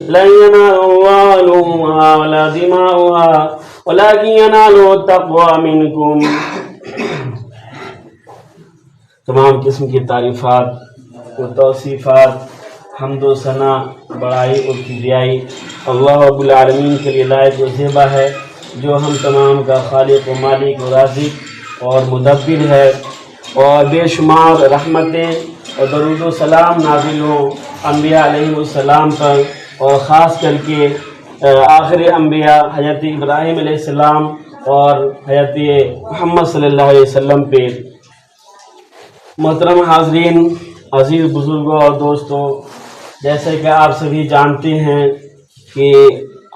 لن ينال أموالها ولا دماؤها ولكن يناله التقوى منكم۔ تمام قسم کی تعریفات و توصیفات، حمد و ثنا، بڑائی اور کبریائی اللہ رب العالمین کے لیے لائق و زیبا ہے، جو ہم تمام کا خالق و مالک و رازق اور مدبر ہے، اور بے شمار رحمتیں اور درود و سلام نازل ہوں انبیاء علیہ السلام پر، اور خاص کر کے آخر انبیاء حضرت ابراہیم علیہ السلام اور حضرت محمد صلی اللہ علیہ وسلم پہ۔ محترم حاضرین، عزیز بزرگوں اور دوستوں، جیسے کہ آپ سبھی جانتے ہیں کہ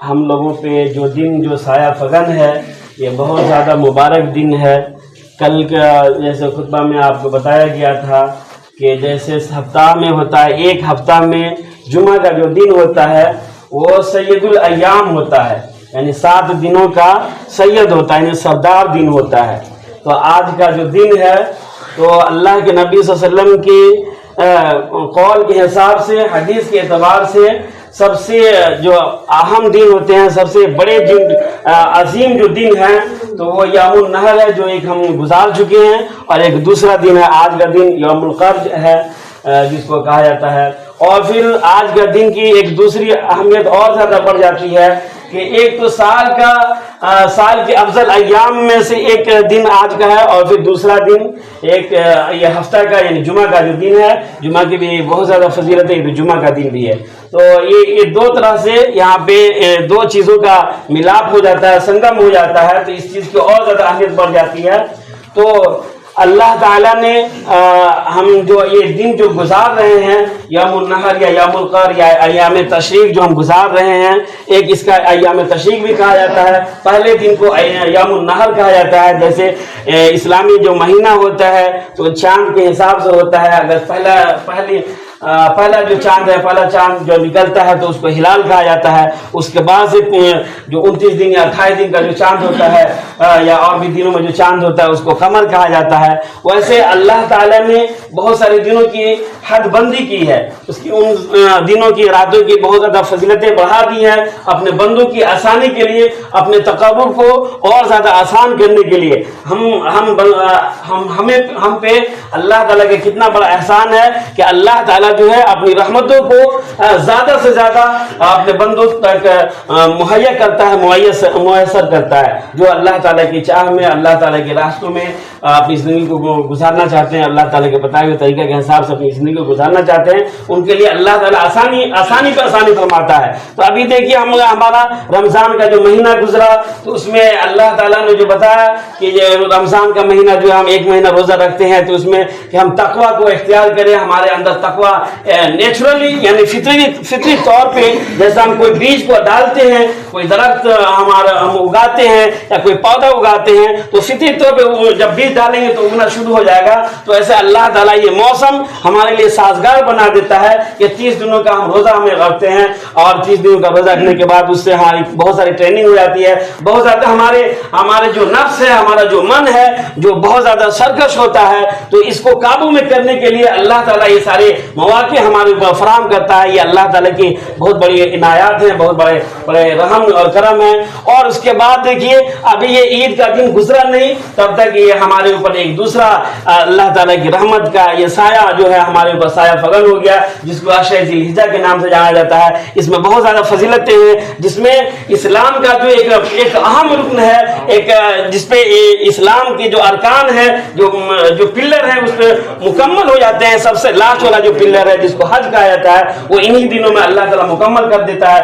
ہم لوگوں پہ جو دن جو سایہ فگن ہے، یہ بہت زیادہ مبارک دن ہے۔ کل کا جیسے خطبہ میں آپ کو بتایا گیا تھا کہ جیسے ہفتہ میں ہوتا ہے، ایک ہفتہ میں جمعہ کا جو دن ہوتا ہے وہ سید الایام ہوتا ہے، یعنی 7 دنوں کا سید ہوتا ہے، یعنی سردار دن ہوتا ہے۔ تو آج کا جو دن ہے تو اللہ کے نبی صلی اللہ علیہ وسلم کی قول کے حساب سے، حدیث کے اعتبار سے سب سے جو اہم دن ہوتے ہیں، سب سے بڑے دن، عظیم جو دن ہے تو وہ یوم النحر ہے، جو ایک ہم گزار چکے ہیں، اور ایک دوسرا دن ہے آج کا دن یوم القرج ہے جس کو کہا جاتا ہے۔ اور پھر آج کا دن کی ایک دوسری اہمیت اور زیادہ بڑھ جاتی ہے کہ ایک تو سال کے افضل ایام میں سے ایک دن آج کا ہے، اور پھر دوسرا دن ایک یہ ہفتہ کا یعنی جمعہ کا جو دن ہے، جمعہ کی بھی بہت زیادہ فضیلت ہے، جمعہ کا دن بھی ہے۔ تو یہ دو طرح سے یہاں پہ دو چیزوں کا ملاپ ہو جاتا ہے، سنگم ہو جاتا ہے، تو اس چیز کی اور زیادہ اہمیت بڑھ جاتی ہے۔ تو اللہ تعالیٰ نے ہم جو یہ دن جو گزار رہے ہیں، یوم النحر یا یوم القر یا ایام تشریق جو ہم گزار رہے ہیں، ایک اس کا ایام تشریق بھی کہا جاتا ہے، پہلے دن کو یوم النحر کہا جاتا ہے۔ جیسے اسلامی جو مہینہ ہوتا ہے تو چاند کے حساب سے ہوتا ہے، اگر پہلا جو چاند ہے، پہلا چاند جو نکلتا ہے تو اس کو ہلال کہا جاتا ہے۔ اس کے بعد سے جو 29 دن یا 28 دن کا جو چاند ہوتا ہے یا اور بھی دنوں میں جو چاند ہوتا ہے اس کو قمر کہا جاتا ہے۔ ویسے اللہ تعالیٰ نے بہت سارے دنوں کی حد بندی کی ہے، اس کی ان دنوں کی راتوں کی بہت زیادہ فضیلتیں بڑھا دی ہیں اپنے بندوں کی آسانی کے لیے، اپنے تقرب کو اور زیادہ آسان کرنے کے لیے۔ ہم پہ اللہ تعالیٰ کا کتنا بڑا احسان ہے کہ اللہ تعالیٰ جو ہے اپنی رحمتوں کو زیادہ سے زیادہ اپنے بندوں تک مہیا کرتا ہے، میسر کرتا ہے۔ جو اللہ تعالیٰ کی چاہ میں، اللہ تعالیٰ کے راستوں میں اپنی زندگی کو گزارنا چاہتے ہیں، اللہ تعالیٰ کے بتائے ہوئے طریقے کے حساب سے اپنی زندگی کو گزارنا چاہتے ہیں، ان کے لیے اللہ تعالیٰ آسانی پہ آسانی فرماتا ہے۔ تو ابھی دیکھیے ہمارا رمضان کا جو مہینہ گزرا تو اس میں اللہ تعالیٰ نے جو بتایا کہ یہ رمضان کا مہینہ جو ہم 1 مہینہ روزہ رکھتے ہیں تو اس میں کہ ہم تقویٰ کو اختیار کریں، ہمارے اندر تقویٰ نیچرلی یعنی فطری طور پہ جیسا ہم کوئی بیج کو ڈالتے ہیں، کوئی درخت ہم اگاتے ہیں یا کوئی پودا اگاتے ہیں تو فطری طور پہ وہ جب بیج ڈالیں گے تو اگنا شروع ہو جائے گا۔ تو ایسے اللہ تعالیٰ یہ موسم ہمارے لیے سازگار بنا دیتا ہے کہ 30 دنوں کا ہم روزہ ہمیں رکھتے ہیں، اور 30 دنوں کا روزہ رکھنے کے بعد اس سے ہماری بہت ساری ٹریننگ ہو جاتی ہے، بہت زیادہ ہمارے جو نفس ہے، ہمارا جو من ہے جو بہت زیادہ سرکش ہوتا ہے، تو اس کو قابو میں کرنے کے لیے اللہ تعالیٰ یہ سارے مواقع ہمارے اوپر فراہم کرتا ہے۔ یہ اللہ تعالیٰ کی بہت بڑی عنایات ہیں، بہت بڑے رحم اور کرم ہیں۔ اور اس کے بعد دیکھیے ابھی یہ عید کا دن گزرا نہیں تب تک یہ ہمارے اوپر ایک دوسرا اللہ تعالیٰ کی رحمت کا یہ سایہ جو ہے ہمارے اوپر سایہ فگن ہو گیا، جس کو عشرہ ذی الحجہ کے نام سے جانا جاتا ہے۔ اس میں بہت زیادہ فضیلتیں ہیں، جس میں اسلام کا جو ایک اہم رکن ہے، ایک جس پہ اسلام کے جو ارکان ہیں، جو پلر ہیں، اس پہ مکمل ہو جاتے ہیں۔ سب سے لاسٹ والا جو پلر ہے جس کو حج کہا جاتا ہے، وہ انہی دنوں میں اللہ تعالیٰ مکمل کر دیتا ہے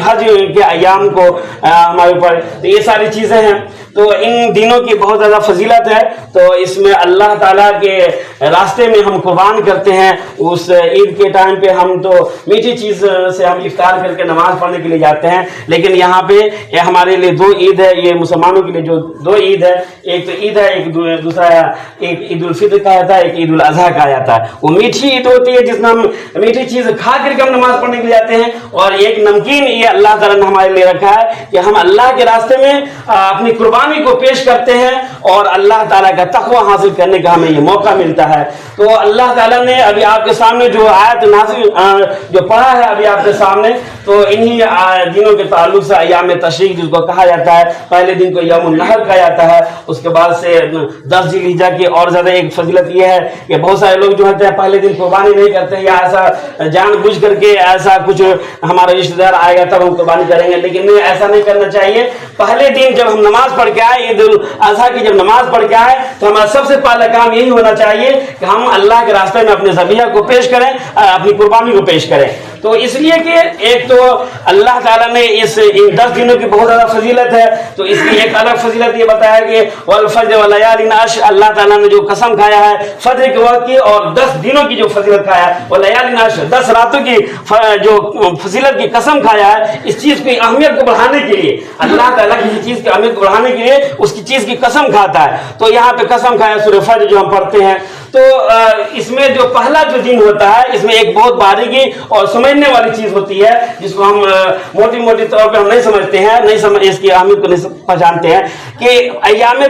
حج کے ایام کو ہمارے اوپر۔ تو یہ ساری چیزیں ہیں، تو ان دنوں کی بہت زیادہ فضیلت ہے۔ تو اس میں اللہ تعالیٰ کے راستے میں ہم قربان کرتے ہیں۔ اس عید کے ٹائم پہ ہم تو میٹھی چیز سے ہم افطار کر کے نماز پڑھنے کے لیے جاتے ہیں، لیکن یہاں پہ یہ ہمارے لیے 2 عید ہے، یہ مسلمانوں کے لیے جو 2 عید ہے، ایک تو عید ہے، ایک دوسرا ایک عید الفطر کہا جاتا ہے، ایک عید الاضحیٰ کہا جاتا ہے۔ وہ میٹھی عید ہوتی ہے جس میں ہم میٹھی چیز کھا کر کے ہم نماز پڑھنے کے لیے جاتے ہیں، اور ایک نمکین یہ اللہ تعالیٰ نے ہمارے لیے رکھا ہے کہ ہم اللہ کے راستے میں اپنی قربانی کو پیش کرتے ہیں اور اللہ تعالیٰ کا تقوی حاصل کرنے کا ہمیں یہ موقع ملتا ہے۔ تو اللہ تعالیٰ نے ابھی آپ کے سامنے جو آیت نازل جو پڑھا ہے ابھی آپ کے سامنے، تو انہی دنوں کے تعلق سے ایام تشریق جس کو کہا جاتا ہے، پہلے دن کو یوم النحر کہا جاتا ہے، اس کے بعد سے 10 ذی الحجہ کی اور زیادہ ایک فضیلت یہ ہے کہ بہت سارے لوگ جو ہوتے ہیں پہلے دن قربانی نہیں کرتے ہیں، یا ایسا جان بوجھ کر کے ایسا کچھ ہمارا رشتہ دار آئے گا تب ہم قربانی کریں گے، لیکن نہیں، ایسا نہیں کرنا چاہیے۔ پہلے دن جب ہم نماز پڑھ کے آئے، عید الاضحیٰ کی جب نماز پڑھ کے آئے، تو ہمارا سب سے پہلا کام یہی ہونا چاہیے کہ ہم اللہ کے راستے میں اپنے ذبیحہ کو پیش کریں، اپنی قربانی کو پیش کریں۔ تو اس لیے کہ ایک تو اللہ تعالیٰ نے ان 10 دنوں کی بہت زیادہ فضیلت ہے، تو اس کی ایک الگ فضیلت یہ بتایا کہ والفجر ولیال عشر، اللہ تعالیٰ نے جو قسم کھایا ہے فجر کے وقت کی، اور 10 دنوں کی جو فضیلت کھایا ہے ولیال عشر، 10 راتوں کی جو فضیلت کی قسم کھایا ہے، اس چیز کی اہمیت کو بڑھانے کے لیے اللہ تعالیٰ کسی چیز کی اہمیت کو بڑھانے کے لیے اس کی چیز کی قسم کھاتا ہے۔ تو یہاں پہ قسم کھایا سورہ فجر جو ہم پڑھتے ہیں، تو اس میں جو پہلا جو دن ہوتا ہے، اس میں ایک بہت باریکی اور سمجھنے والی چیز ہوتی ہے جس کو ہم موٹی موٹی طور پہ ہم نہیں سمجھتے ہیں، اس کی اہمیت کو نہیں پہچانتے ہیں، کہ ایام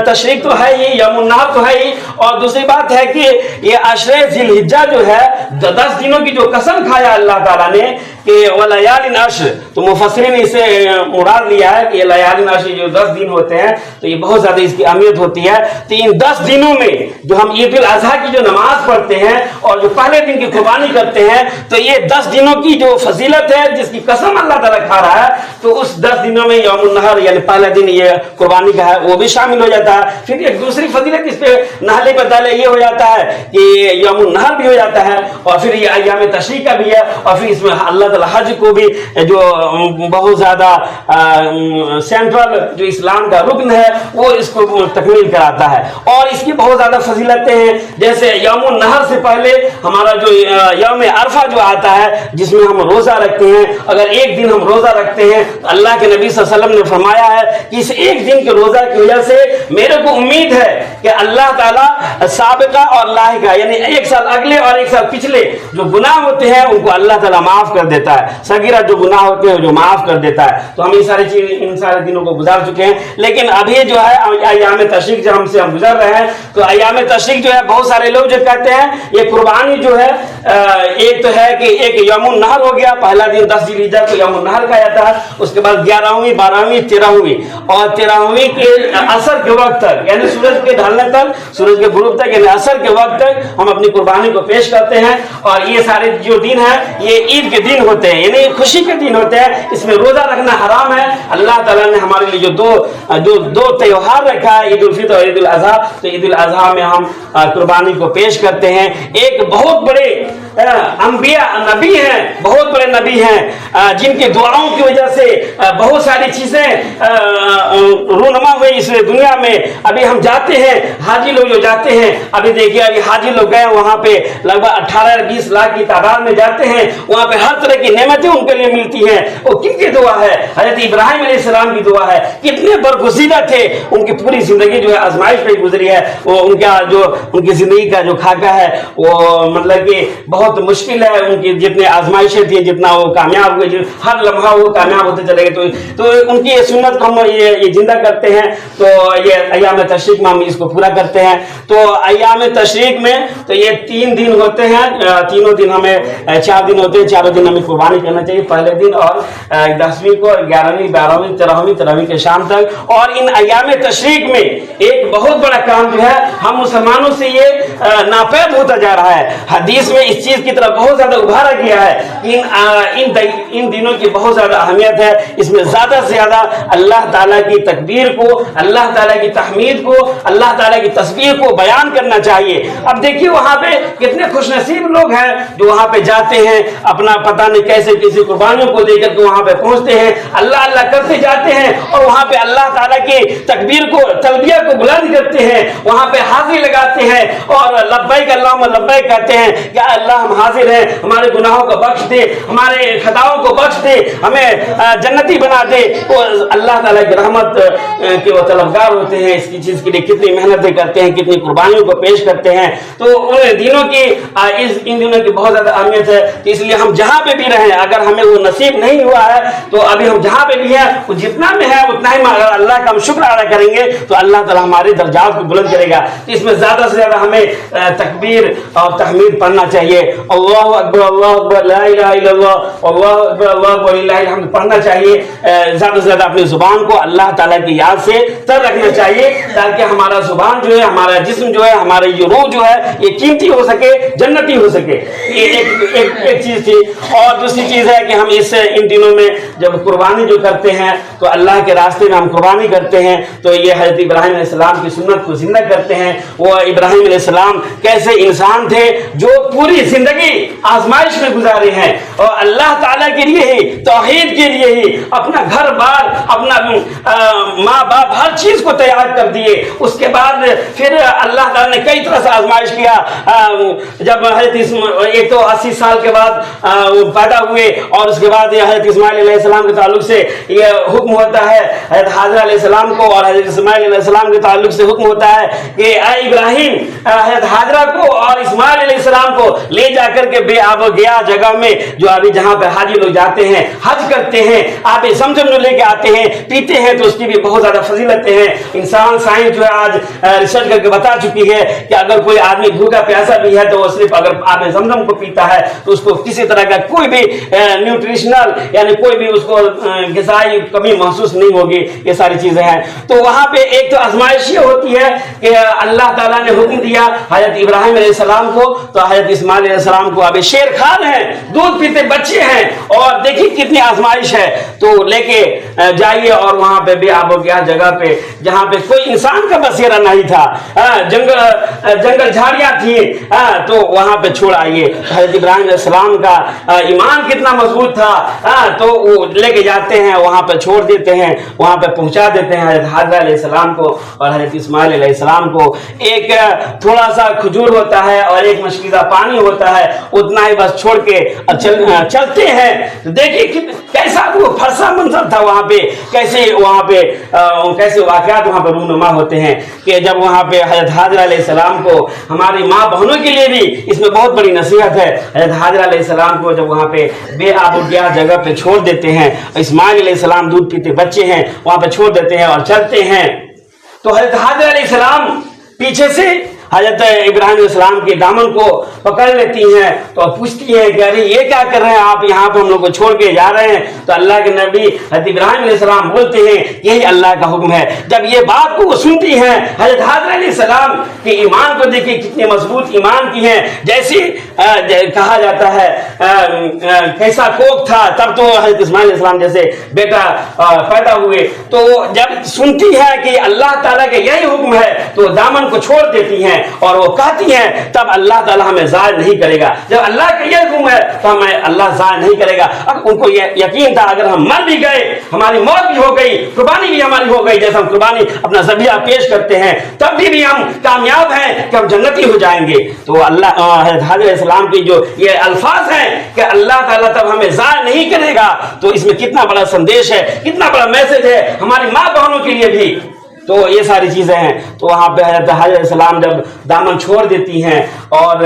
تشریق تو ہے ہی، یوم النحر تو ہے ہی، اور دوسری بات ہے کہ یہ عشر ذی الحجہ جو ہے، 10 دنوں کی جو قسم کھایا اللہ تعالیٰ نے کہ ولیال عشر، تو مفسرین نے اسے مراد لیا ہے کہ یہ لیال عشر جو 10 دن ہوتے ہیں، تو یہ بہت زیادہ اس کی اہمیت ہوتی ہے۔ تو ان 10 دنوں میں جو ہم عید الاضحیٰ کی جو نماز پڑھتے ہیں اور جو پہلے دن کی قربانی کرتے ہیں، تو یہ 10 دنوں کی جو فضیلت ہے جس کی قسم اللہ تعالیٰ کھا رہا ہے، تو اس 10 دنوں میں یوم النحر یعنی پہلا دن یہ قربانی کا ہے وہ بھی شامل ہو جاتا ہے۔ پھر ایک دوسری فضیلت اس پہ نہلے پہ تالے یہ ہو جاتا ہے کہ یوم النحر بھی ہو جاتا ہے، اور پھر یہ ایام تشریق کا بھی ہے، اور پھر اس میں اللہ تعالیٰ حج کو بھی جو بہت زیادہ سینٹرل جو اسلام کا رکن ہے وہ اس کو تکمیل کراتا ہے۔ اور اس کی بہت زیادہ فضیلتیں ہیں، جیسے یوم النحر سے پہلے ہمارا جو یوم عرفہ جو آتا ہے جس میں ہم روزہ رکھتے ہیں، اگر ایک دن ہم روزہ رکھتے ہیں تو اللہ کے نبی صلی اللہ علیہ وسلم نے فرمایا ہے کہ اس ایک دن کے روزہ کی وجہ سے میرے کو امید ہے کہ اللہ تعالیٰ سابقہ اور لاحقہ یعنی ایک سال اگلے اور ایک سال پچھلے جو گناہ ہوتے ہیں ان کو اللہ تعالیٰ معاف کر دیتا ہے، صغیرہ جو گناہ ہوتے ہیں جو معاف کر دیتا ہے۔ تو ہم ان سارے دنوں کو گزار چکے ہیں، لیکن ابھی جو ہے ایام تشریق جو ہم گزر رہے ہیں، تو ایام تشریق جو ہے بہت سارے لوگ جو کہتے ہیں یہ قربانی جو ہے ایک تو ہے کہ ایک یوم النحر ہو گیا، پہلا دن 10 ذی الحجہ کو یوم النحر کہا جاتا ہے، اس کے بعد 11ویں 12ویں 13ویں اور 13ویں کے عصر کے وقت تک یعنی سورج کے ڈھلنے تک، سورج کے غروب تک یعنی عصر کے وقت تک ہم اپنی قربانی کو پیش کرتے ہیں۔ اور یہ سارے جو دن ہیں یہ عید کے دن ہوتے ہیں، یعنی خوشی کے دن ہوتے ہیں، اس میں روزہ رکھنا حرام ہے۔ اللہ تعالیٰ نے ہمارے لیے جو دو تہوار رکھا ہے، عید الفطر اور عید الاضحیٰ، تو عید الاضحیٰ میں ہم قربانی کو پیش کرتے ہیں۔ ایک بہت بڑے انبیاء نبی ہیں، بہت بڑے نبی ہیں جن کی دعاؤں کی وجہ سے بہت ساری چیزیں رونما ہوئی اس دنیا میں۔ ابھی ہم جاتے ہیں، حاجی لوگ جو جاتے ہیں، ابھی دیکھیے ابھی حاجی لوگ گئے وہاں پہ لگ بھگ 18-20 لاکھ کی تعداد میں جاتے ہیں، وہاں پہ ہر طرح کی نعمتیں ان کے لیے ملتی ہیں۔ وہ کن کی دعا ہے؟ حضرت ابراہیم علیہ السلام کی دعا ہے۔ کتنے برگزیدہ تھے، ان کی پوری زندگی جو ہے آزمائش پہ گزری ہے۔ وہ ان کی زندگی کا جو خاکہ ہے وہ مطلب کہ بہت مشکل ہے، ان کی جتنے آزمائشیں تھیں جتنا وہ کامیاب ہوئے، ہر لمحہ وہ کامیاب ہوتے چلے گئے۔ تو ان کی سنت کو ہم یہ زندہ کرتے ہیں، تو یہ ایام تشریق میں ہم اس کو پورا کرتے ہیں۔ تو ایام تشریق میں تو یہ 3 دن ہوتے ہیں، تینوں دن ہمیں 4 دن ہوتے ہیں، چاروں دن ہمیں قربانی کرنا چاہیے، پہلے دن اور 10ویں کو، 11ویں 12ویں 13ویں کے شام تک۔ اور ان ایام تشریق میں ایک بہت بڑا کام جو ہے ہم مسلمانوں سے یہ ناپید ہوتا جا رہا ہے۔ حدیث میں اس چیز کی طرف بہت زیادہ ابھارا گیا ہے کہ ان دنوں کی بہت زیادہ اہمیت ہے۔ اس میں زیادہ سے زیادہ اللہ تعالیٰ کی تکبیر کو، اللہ تعالیٰ کی تحمید کو، اللہ تعالیٰ کی تسبیح کو بیان کرنا چاہیے۔ اب دیکھیے وہاں پہ کتنے خوش نصیب لوگ ہیں جو وہاں پہ جاتے ہیں، اپنا پتہ نہیں کیسے کسی قربانیوں کو دے کر کے وہاں پہ پہنچتے ہیں، اللہ اللہ کرتے جاتے ہیں، اور وہاں پہ اللہ تعالیٰ کی تکبیر کو، تلبیہ کو بلند کرتے ہیں، وہاں پہ حاضری لگاتے ہیں اور لبیک اللہم لبیک کہتے ہیں کہ اللہ हम हाजिर हैं, हमारे गुनाहों को बख्श दे, हमारे खताओं को बख्श दे, हमें जन्नती बना दे। वो अल्लाह ताला की रहमत के वो तलबगार होते हैं, इसकी चीज़ के लिए कितनी मेहनतें करते हैं, कितनी कुर्बानियों को पेश करते हैं। तो उन दिनों की इन दिनों की बहुत ज़्यादा अहमियत है। तो इसलिए हम जहाँ पे भी रहें, अगर हमें वो नसीब नहीं हुआ है तो अभी हम जहाँ पे भी हैं वो जितना में है उतना ही अगर अल्लाह का हम शुक्र अदा करेंगे तो अल्लाह ताला हमारे दर्जात को बुलंद करेगा। तो इसमें ज़्यादा से ज़्यादा हमें तकबीर और तहमीद पढ़ना चाहिए। अल्लाहु अकबर, ला इलाहा इल्लल्लाह, अल्लाहु अकबर, अल्लाहु अकबर, लिल्लाहिल हम्द पढ़ना चाहिए। ज़्यादा से ज़्यादा अपनी ज़ुबान को अल्लाह ताला की याद से तर रखना चाहिए, ताकि हमारा ज़ुबान जो है, हमारा जिस्म जो है, हमारी ये रूह जो है ये कीमती हो सके, जन्नती हो सके। ये एक चीज़ थी। और दूसरी चीज़ है कि हम इन दिनों में जब कुर्बानी जो करते हैं तो अल्लाह के रास्ते में हम कुर्बानी करते हैं, तो ये हज़रत इब्राहीम अलैहिस्सलाम की सुन्नत को जिंदा करते हैं। वो इब्राहीम अलैहिस्सलाम कैसे इंसान थे जो पूरी जिंदगी आजमाइश में गुजारे हैं और अल्लाह ताला के लिए ही, तौहीद के लिए ही अपना घर बार, अपना माँ बाप हर चीज को तैयार कर दिए। उसके बाद फिर अल्लाह ताला ने कई तरह से आजमाइश किया। जब हज़रत एक तो 80 साल के बाद पैदा हुए और उसके बाद हज़रत इस्माइल अलैहिस्सलाम के ताल्लुक से ये हुक्म होता है हज़रत हाजरा अलैहिस्सलाम को, और हज़रत इस्माइल अलैहिस्सलाम के ताल्लुक से हुक्म होता है कि ऐ इब्राहिम, हज़रत हाजरा को और इस्माइल अलैहिस्सलाम को ले जाकर के बेआब गया जगह में, जो अभी जहाँ पे हाजी लोग जाते हैं, हज करते हैं, आप ज़मज़म जो लेके आते हैं, पीते हैं, तो उसकी भी बहुत ज़्यादा फजीलतें हैं। इंसान साइंस जो है आज रिसर्च करके बता चुकी है कि अगर कोई आदमी भूखा प्यासा भी है तो वो सिर्फ अगर आप ज़मज़म को पीता है तो उसको किसी तरह का कोई भी न्यूट्रिशनल यानी कोई भी उसको ग़िज़ाई कमी महसूस नहीं होगी। ये सारी चीज़ें हैं। तो वहाँ पे एक तो आजमाइश ये होती है कि अल्लाह ताला ने हुक्म दिया हज़रत इब्राहीम अलैहिस्सलाम को, तो हज़रत इस्माइल अलैहिस्सलाम को अभी शेर खान है, दूध पीते बच्चे हैं, और देखिए कितनी आजमाइश है। तो लेके जाइए और वहाँ पे बेआब गया जगह पे जहाँ पे कोई इंसान का बसेरा नहीं था, जंगल झाड़ियाँ थी, तो वहाँ पे छोड़ आइए। हज़रत इब्राहीम अलैहिस्सलाम का ईमान कितना मजबूत था, तो वो लेके जाते हैं, वहाँ पे छोड़ देते हैं, वहाँ पे पहुँचा देते हैं हज़रत हाजरा अलैहिस्सलाम को और हज़रत इस्माइल अलैहिस्सलाम को। एक थोड़ा सा खजूर होता है और एक मशकीदा पानी होता है, उतना ही बस छोड़ के चलते हैं। तो देखिए कैसा वो फरसा मंजर था वहाँ पे, कैसे वाक़यात वहाँ पे रूनुमा होते हैं कि जब वहाँ पे हज़रत हाजरा अलैहिस्सलाम को, हमारी माँ बहनों के लिए भी इसमें बहुत बड़ी नसीहत है, हज़रत हाजरा अलैहिस्सलाम को जब वहाँ पे बेआबुगिया जगह पे छोड़ देते हैं, इस्माइल अलैहिस्सलाम दूध पीते बच्चे हैं, वहाँ पे छोड़ देते हैं और चलते हैं, तो हज़रत हाजरा अलैहिस्सलाम पीछे से हज़रत इब्राहीम अलैहिस्सलाम के दामन को पकड़ लेती हैं तो पूछती हैं कि अरे ये क्या कर रहे हैं आप, यहाँ पे हम लोग को छोड़ के जा रहे हैं। तो अल्लाह के नबी हज़रत इब्राहीम अलैहिस्सलाम बोलते हैं यही अल्लाह का हुक्म है। जब ये बात को वो सुनती हैं, हज़रत हाजरा अलैहिस्सलाम के ईमान को देखिए कितने मजबूत ईमान की हैं। जैसे कहा जाता है कैसा कोख था, तब तो हज़रत इस्माइल अलैहिस्सलाम जैसे बेटा पैदा हुए, तो जब सुनती है कि अल्लाह ताला का यही हुक्म है तो दामन को छोड़ देती हैं और वो कहती हैं तब अल्लाह ताला हमें ज़ाय नहीं करेगा। जब अल्लाह का यह हुक्म है तो हमें अल्लाह ज़ाय नहीं करेगा। अब उनको यह यकीन था अगर हम मर भी गए, हमारी मौत भी हो गई, कुर्बानी भी हमारी हो गई, जैसे हम कुर्बानी अपना ज़बिया पेश करते हैं, तब भी हम कामयाब हैं कि हम जन्नती हो जाएंगे। तो अल्लाह हज़रत हाजरा अलैहिस्सलाम की जो ये अल्फाज हैं कि अल्लाह ताला तब हमें ज़ाय नहीं करेगा, तो इसमें कितना बड़ा संदेश है, कितना बड़ा मैसेज है हमारी माँ बहनों के लिए भी। तो ये सारी चीज़ें हैं। तो वहाँ पे हज़रत हाजरा अलैहिस्सलाम जब दामन छोड़ देती हैं और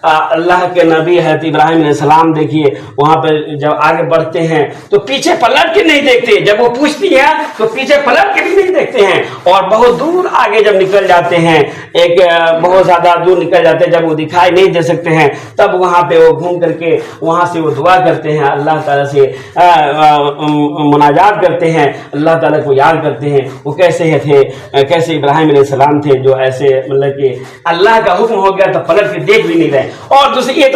अल्लाह के नबी हज़रत इब्राहीम अलैहिस्सलाम देखिए वहाँ पे जब आगे बढ़ते हैं तो पीछे पलट के नहीं देखते, जब वो पूछती हैं तो पीछे पलट के भी नहीं देखते हैं और बहुत दूर आगे जब निकल जाते हैं, एक बहुत ज़्यादा दूर निकल जाते हैं, जब वो दिखाई नहीं दे सकते हैं तब वहाँ पे वो घूम करके वहाँ से वो दुआ करते हैं, अल्लाह ताला से मुनाजात करते हैं, अल्लाह ताला को याद करते हैं। वो कैसे थे, कैसे इब्राहीम अलैहिस्सलाम थे जो ऐसे मतलब कि अल्लाह का हुक्म हो गया तो पलट के देख भी नहीं रहे। और दूसरी ये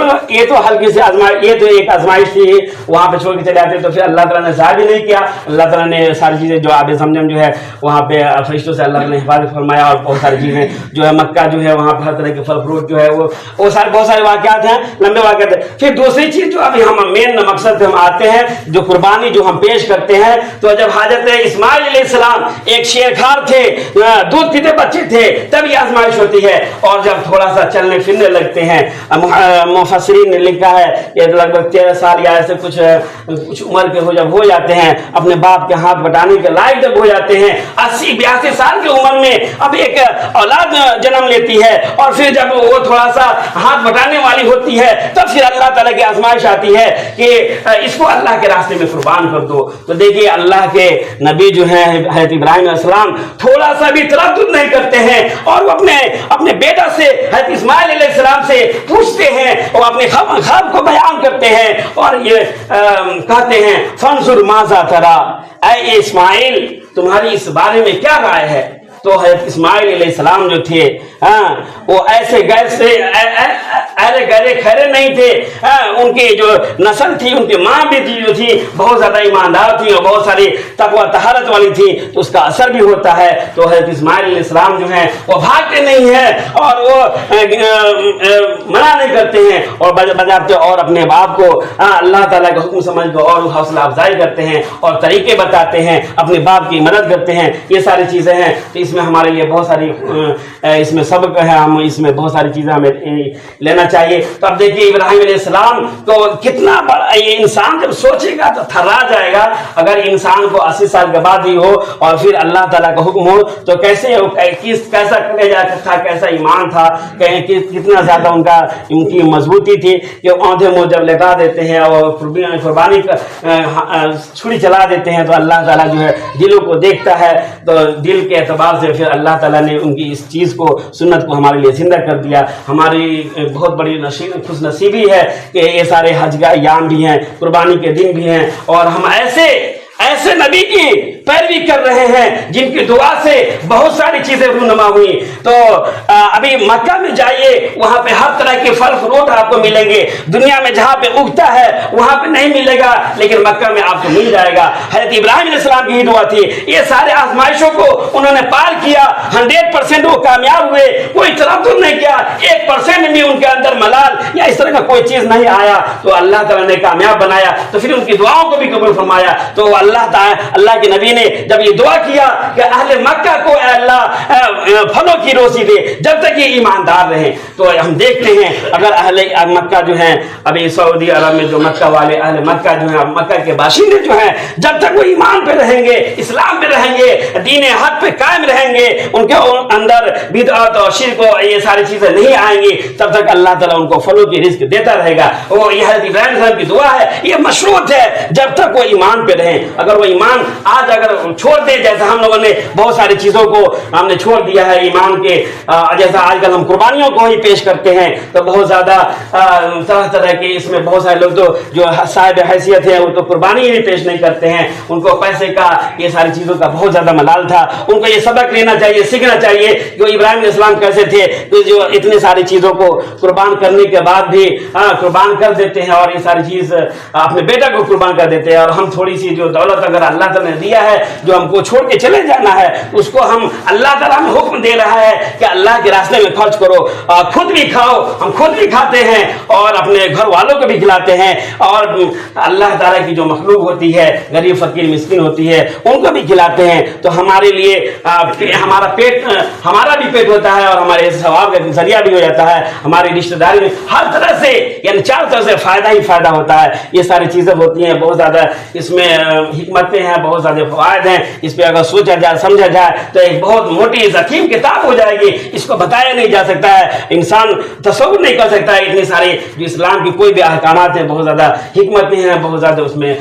तो हल्की सी आजमाइश, ये तो एक आजमाइश थी, वहाँ पे छोड़ के चले जाते तो फिर अल्लाह ताला ने ज़ाहिर भी नहीं किया। अल्लाह ताला ने सारी चीज़ें जो आब ज़मज़म जो है वहाँ पे फरिश्तों से अल्लाह ने हिफाजत फरमाया और बहुत सारी चीज़ें जो है मक्का जो है वहाँ पर हर तरह के फल फ्रूट जो है वो सारे बहुत सारे वाक़यात हैं, लंबे वाक़यात हैं। फिर दूसरी चीज़ जो अभी हम मेन मकसद हम आते हैं, जो कुर्बानी जो हम पेश करते हैं, तो जब हज़रत इस्माइल अलैहिस्सलाम एक शेरखार थे, दूध पीते बच्चे थे, तब ये आजमाइश होती है। और जब थोड़ा सा चलने फिरने लगते हैं मुफस्सिरीन ने लिखा है कि लगभग 13 साल या ऐसे कुछ उम्र के हो जब हो जाते हैं, अपने बाप के हाथ बटाने के लायक जब हो जाते हैं, 80-82 साल की उम्र में अब एक औलाद जन्म लेती है, और फिर जब वो थोड़ा सा हाथ बटाने वाली होती है तब फिर अल्लाह ताला की आजमाइश आती है कि इसको अल्लाह के रास्ते में कुर्बान कर दो। तो देखिए अल्लाह के नबी जो हैं हज़रत इब्राहिम अलैहिस्सलाम थोड़ा सा भी तरद्दुद नहीं करते हैं, और वो अपने बेटा से हज़रत इस्माइल अलैहिस्सलाम से पूछते हैं और अपने ख्वाब को बयान करते हैं, और ये कहते हैं फंजुर माज़ा तरा, ऐ इस्माइल तुम्हारी इस बारे में क्या राय है। तो हज़रत इस्माइल अलैहिस्सलाम जो थे वो ऐसे गहरे खैरे नहीं थे, उनकी जो नस्ल थी, उनकी माँ भी जो थी बहुत ज़्यादा ईमानदार थी और बहुत सारी तकवा तहारत वाली थी, तो उसका असर भी होता है। तो हज़रत इस्माइल अलैहिस्सलाम जो हैं वो भागते नहीं हैं और वो मना नहीं करते हैं, और बजाते और अपने बाप को अल्लाह ताला का हुक्म समझ कर और हौसला अफजाई करते हैं और तरीके बताते हैं, अपने बाप की मदद करते हैं। ये सारी चीज़ें हैं, तो इसमें हमारे लिए बहुत सारी इसमें सबक है, हम इसमें बहुत सारी चीज़ें हमें लेना चाहिए। तो अब देखिए इब्राहिम अलैहिस्सलाम को कितना बड़ा, ये इंसान जब सोचेगा तो थर्रा जाएगा। अगर इंसान को 80 साल के बाद ही हो और फिर अल्लाह ताला का हुक्म हो तो कैसे कैसा कलेजा था, कैसा ईमान था, कितना ज़्यादा उनकी मजबूती थी कि औंधे मुँह जब लगा देते हैं और कुर्बानी छुरी चला देते हैं तो अल्लाह ताला जो है दिलों को देखता है। तो दिल के एतबार से फिर अल्लाह ताला ने उनकी इस चीज़ को, सुन्नत को हमारे लिए जिंदा कर दिया। हमारी बहुत बड़ी खुश नसीबी है कि ये सारे हज का अय्याम भी हैं, कुर्बानी के दिन भी हैं, और हम ऐसे नबी की पैरवी कर रहे हैं जिनकी दुआ से बहुत सारी चीजें रूनुमा हुई। तो अभी मक्का में जाइए, वहां पे हर तरह के फल फ्रूट आपको मिलेंगे, दुनिया में जहां पे उगता है वहां पे नहीं मिलेगा, लेकिन मक्का में आपको मिल जाएगा। हज़रत इब्राहिम अलैहिस्सलाम की ही दुआ थी, ये सारे आजमाइशों को उन्होंने पार किया, 100% वो कामयाब हुए, कोई तरद्दुद नहीं किया, 1% भी उनके अंदर मलाल या इस तरह का कोई चीज नहीं आया, तो अल्लाह ताला ने कामयाब बनाया। तो फिर उनकी दुआओं को भी कबूल फरमाया। तो अल्लाह के नबी ने जब ये दुआ किया कि अहले मक्का को अल्लाह फलों की रोज़ी दे जब तक ये ईमानदार रहे, तो हम देखते हैं अगर अहले मक्का जो हैं, अभी सऊदी अरब में जो मक्का वाले अहले मक्का जो हैं, मक्का के बाशिंदे जो हैं, जब तक वो ईमान पे रहेंगे, इस्लाम पे रहेंगे, दीन हक पे कायम रहेंगे, उनके अंदर बिदअत और शिर्क और ये सारी चीजें नहीं आएंगी, तब तक अल्लाह ताला उनको फलों की रिज़्क देता रहेगा। वो ये हज़रत इब्राहिम साहब की दुआ है, ये मशरूत है जब तक वो ईमान पे रहे। अगर वो ईमान आज अगर छोड़ दे, जैसा हम लोगों ने बहुत सारी चीजों को हमने छोड़ दिया है ईमान के, जैसा आजकल हम कुर्बानियों को ही पेश करते हैं, तो बहुत ज्यादा तरह तरह के इसमें बहुत सारे लोग तो जो साहिब हैसियत है वो तो कुर्बानी ही पेश नहीं करते हैं, उनको पैसे का ये सारी चीजों का बहुत ज्यादा मलाल था। उनको ये सबक लेना चाहिए, सीखना चाहिए कि इब्राहिम अलैहिस्सलाम कैसे थे, तो जो इतने सारी चीजों को कुर्बान करने के बाद भी कुर्बान कर देते हैं और ये सारी चीज अपने बेटा को कुर्बान कर देते हैं। और हम थोड़ी सी जो दौलत अगर अल्लाह ताला ने दिया है, जो हमको छोड़ के चले जाना है, उसको हम अल्लाह ताला में हुक्म दे रहा है कि अल्लाह के रास्ते में खर्च करो, खुद भी खाओ, हम खुद भी खाते हैं और अपने घर वालों को भी खिलाते हैं, और अल्लाह ताला की जो मखलूक होती है, गरीब फकीर मिस्किन होती है, उनको भी खिलाते हैं। तो हमारे लिए हमारा भी पेट होता है और हमारे सवाब का जरिया भी हो जाता है, हमारी रिश्तेदारी में हर तरह से यानी चार तरह से फायदा ही फायदा होता है। ये सारी चीजें होती हैं, बहुत ज्यादा इसमें हिकमतें हैं, बहुत ज्यादा फवायद हैं। इस पे अगर सोचा जाए, समझा जाए तो एक बहुत मोटी ज़ख़ीम किताब हो जाएगी, इसको बताया नहीं जा सकता है, इंसान तसव्वुर नहीं कर सकता है। इतनी सारी जो इस्लाम की कोई भी अहकामात हैं, बहुत ज्यादा हिकमतें हैं, बहुत ज्यादा उसमें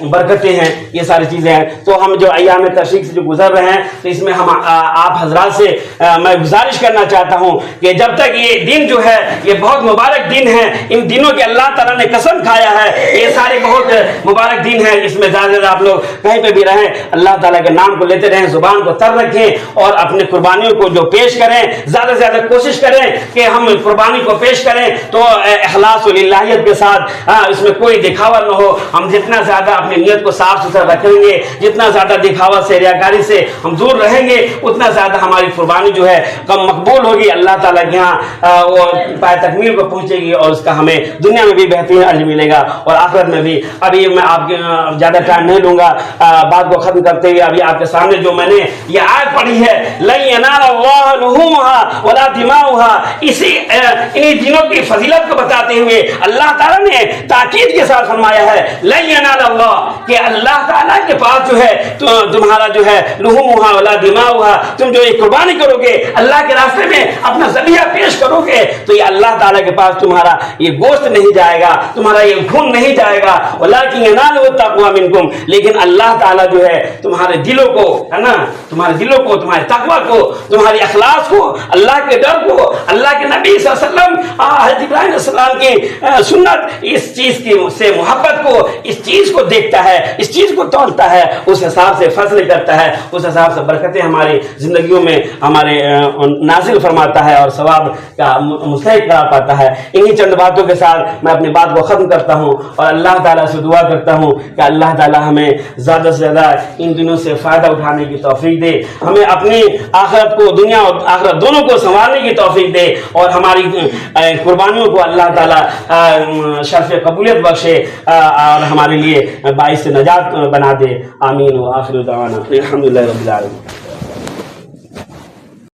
बरकतें हैं, ये सारी चीजें हैं। तो हम जो अय्याम तशरीक से जो गुजर रहे हैं, तो इसमें हम आप हजरात से मैं गुजारिश करना चाहता हूँ कि जब तक ये दिन जो है, ये बहुत मुबारक दिन है, इन दिनों की अल्लाह ताला ने कसम खाया है, ये सारे बहुत मुबारक दिन है, इसमें ज़्यादा आप लोग कहीं पे भी रहें, अल्लाह ताला के नाम को लेते रहें, जुबान को तर रखें और अपने कुर्बानियों को जो पेश करें, ज़्यादा से ज़्यादा कोशिश करें कि हम कुर्बानी को पेश करें तो इखलास और लिल्लाहियत के साथ, इसमें कोई दिखावा न हो। हम जितना ज़्यादा अपनी नीयत को साफ सुथरा रखेंगे, जितना ज़्यादा दिखावा से, रियाकारी से हम दूर रहेंगे, उतना ज़्यादा हमारी कुर्बानी जो है कम मकबूल होगी, अल्लाह ताला के यहाँ वो पाए तकमील को पहुँचेगी और उसका हमें दुनिया में भी बेहतरीन अजर मिलेगा और आखिरत में भी। अभी मैं आपके ज़्यादा टाइम नहीं नहीं लूंगा। बात को खत्म करते हुए अभी आपके सामने जो मैंने ये आयत पढ़ी है, लन यनाला अल्लाह लुहुमुहा वला दिमाउहा, इन्हीं दिनों की फजीलत को बताते हुए अल्लाह ताला ने ताकीद के साथ फरमाया है, लन यनाला अल्लाह, कि अल्लाह ताला के पास जो है तुम्हारा जो है लुहुमुहा वला दिमाउहा, तुम जो एक कुर्बानी करोगे अल्लाह के रास्ते में, अपना ज़बिया पेश करोगे, तो ये अल्लाह ताला के पास तुम्हारा ये गोश्त नहीं जाएगा, तुम्हारा ये खून नहीं जाएगा, वलाकिन यनालुहु तक़वा मिनकुम, लेकिन अल्लाह ताला जो है तुम्हारे दिलों को, है ना, तुम्हारे दिलों को, तुम्हारे तक़वा को, तुम्हारी अखलास को, अल्लाह के डर को, अल्लाह के नबी सल्लल्लाहु अलैहि वसल्लम, हज़रत इब्राहीम अलैहिस्सलाम की सुन्नत, इस चीज की से मोहब्बत को, इस चीज को देखता है, इस चीज को तोलता है, उस हिसाब से फैसले करता है, उस हिसाब से बरकतें हमारी जिंदगियों में हमारे नाजिल फरमाता है और सवाब का मुस्तहिक करा पाता है। इन्हीं चंद बातों के साथ मैं अपनी बात को खत्म करता हूँ और अल्लाह ताला से दुआ करता हूँ कि अल्लाह ताला हमें ज़्यादा से ज़्यादा इन दिनों से फ़ायदा उठाने की तौफीक दे, हमें अपनी आखिरत को, दुनिया और आखिरत दोनों को संभालने की तौफीक दे और हमारी कुर्बानियों को अल्लाह ताला शर्फ कबूलियत बख्शे और हमारे लिए बाइस से नजात बना दे। आमीन व आखिर दावाना अल्हम्दुलिल्लाहि रब्बिल आलमीन।